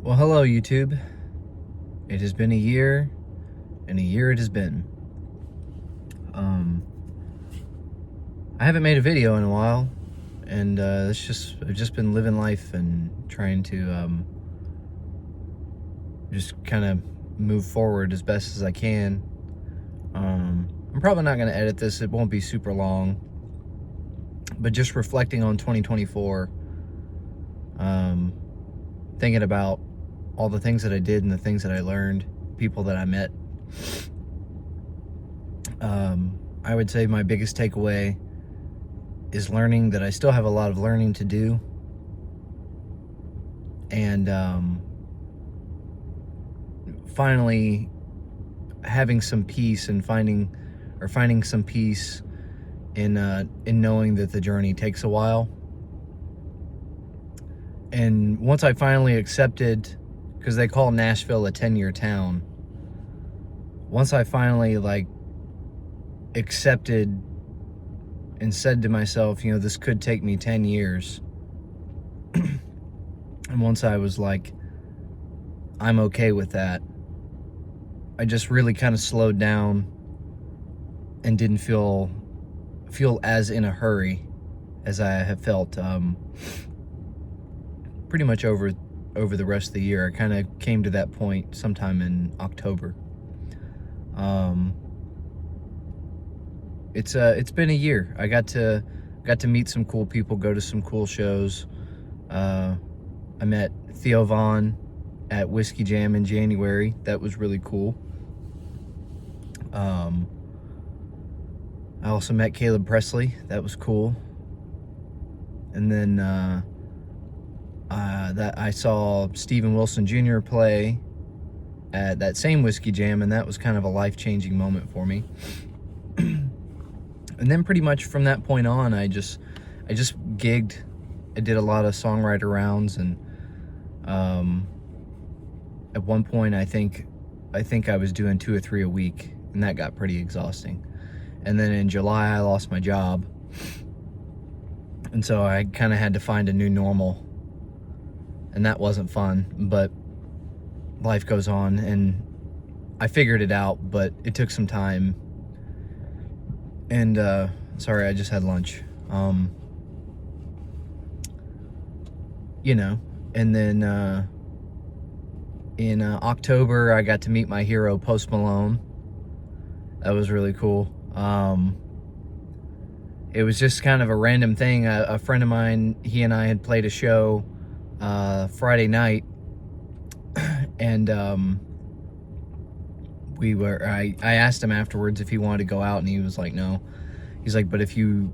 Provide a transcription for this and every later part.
Well, hello, YouTube. It has been a year, and a year it has been. I haven't made a video in a while, and I've just been living life and trying to just kind of move forward as best as I can. I'm probably not going to edit this. It won't be super long, but just reflecting on 2024, thinking about all the things that I did and the things that I learned, people that I met. I would say my biggest takeaway is learning that I still have a lot of learning to do, and finally having some peace and finding some peace in knowing that the journey takes a while. And once I finally accepted, because they call Nashville a 10-year town, once I finally accepted and said to myself, this could take me 10 years. And once I was like, I'm okay with that, I just really kind of slowed down and didn't feel as in a hurry as I have felt pretty much over the rest of the year. I kind of came to that point sometime in October. It's been a year. I got to meet some cool people, go to some cool shows. I met Theo Von at Whiskey Jam in January. That was really cool. I also met Caleb Presley. That was cool. And then that I saw Steven Wilson Jr. play at that same Whiskey Jam, and that was kind of a life-changing moment for me. And then pretty much from that point on, I just gigged. I did a lot of songwriter rounds, and at one point I think I was doing 2 or 3 a week, and that got pretty exhausting. And then in July I lost my job, and so I kind of had to find a new normal, and that wasn't fun, but life goes on, and I figured it out, but it took some time. And sorry, I just had lunch. And then in October I got to meet my hero, Post Malone. That was really cool. It was just kind of a random thing. A friend of mine, he and I had played a show Friday night, and I asked him afterwards if he wanted to go out, and he was like, no. He's like, but if you'll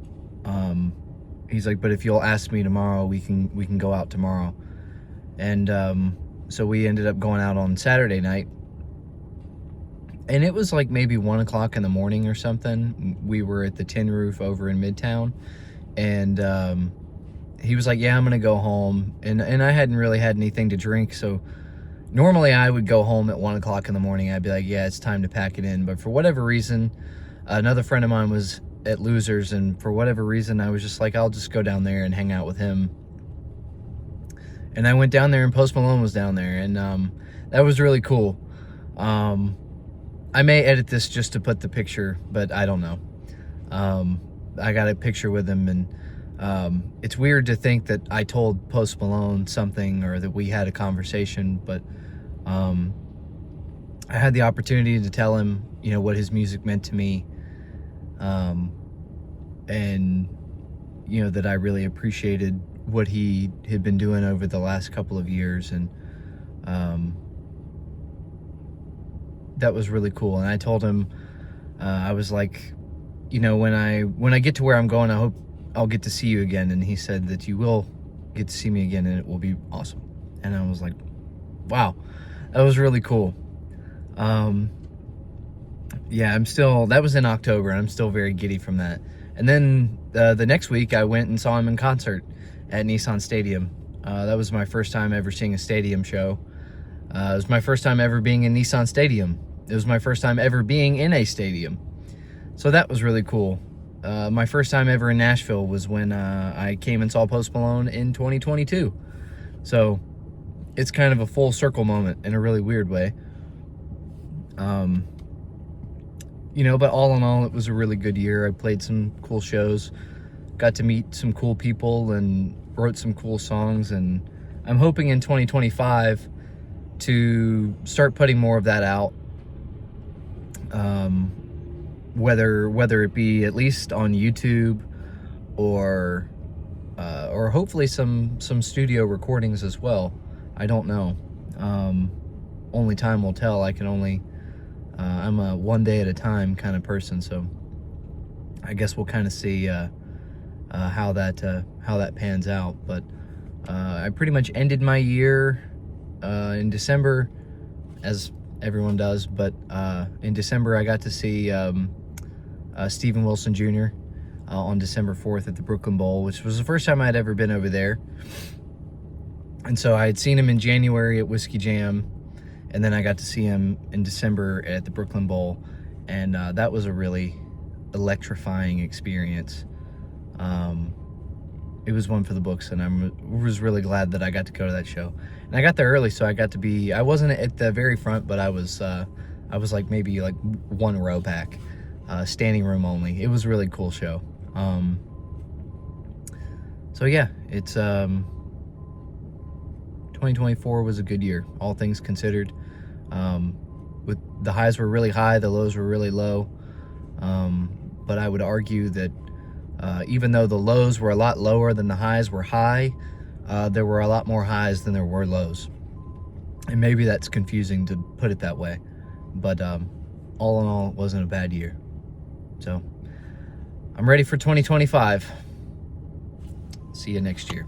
ask me tomorrow, we can go out tomorrow. And so we ended up going out on Saturday night, and it was like maybe 1 o'clock in the morning or something. We were at the Tin Roof over in Midtown, and he was like, yeah, I'm gonna go home, and I hadn't really had anything to drink, so normally I would go home at 1 o'clock in the morning. I'd be like, yeah, it's time to pack it in. But for whatever reason, another friend of mine was at Losers, and for whatever reason, I was just like, I'll just go down there and hang out with him. And I went down there, and Post Malone was down there, and that was really cool. I may edit this just to put the picture, but I don't know. I got a picture with him, and it's weird to think that I told Post Malone something, or that we had a conversation, but I had the opportunity to tell him, what his music meant to me, and that I really appreciated what he had been doing over the last couple of years, and that was really cool. And I told him, I was like, when I get to where I'm going, I hope I'll get to see you again. And he said that you will get to see me again, and it will be awesome. And I was like, wow, that was really cool. Yeah, that was in October, and I'm still very giddy from that. And then the next week I went and saw him in concert at Nissan Stadium. That was my first time ever seeing a stadium show. It was my first time ever being in Nissan Stadium. It was my first time ever being in a stadium. So that was really cool. My first time ever in Nashville was when I came and saw Post Malone in 2022. So it's kind of a full circle moment in a really weird way. You know, but all in all, it was a really good year. I played some cool shows, got to meet some cool people, and wrote some cool songs. And I'm hoping in 2025 to start putting more of that out. Whether it be at least on YouTube or hopefully some studio recordings as well. I don't know. Only time will tell. I can only I'm a one day at a time kind of person, so I guess we'll kind of see how that pans out. But I pretty much ended my year in December, as everyone does. But in December, I got to see Steven Wilson Jr. On December 4th at the Brooklyn Bowl, which was the first time I'd ever been over there. And so I had seen him in January at Whiskey Jam, and then I got to see him in December at the Brooklyn Bowl, and that was a really electrifying experience. It was one for the books, and I was really glad that I got to go to that show. And I got there early, so I got to be, I wasn't at the very front, but I was like maybe like one row back, standing room only. It was a really cool show. So yeah, it's 2024 was a good year, all things considered. With the highs were really high, the lows were really low. But I would argue that even though the lows were a lot lower than the highs were high, there were a lot more highs than there were lows. And maybe that's confusing to put it that way. But all in all, it wasn't a bad year. So I'm ready for 2025. See you next year.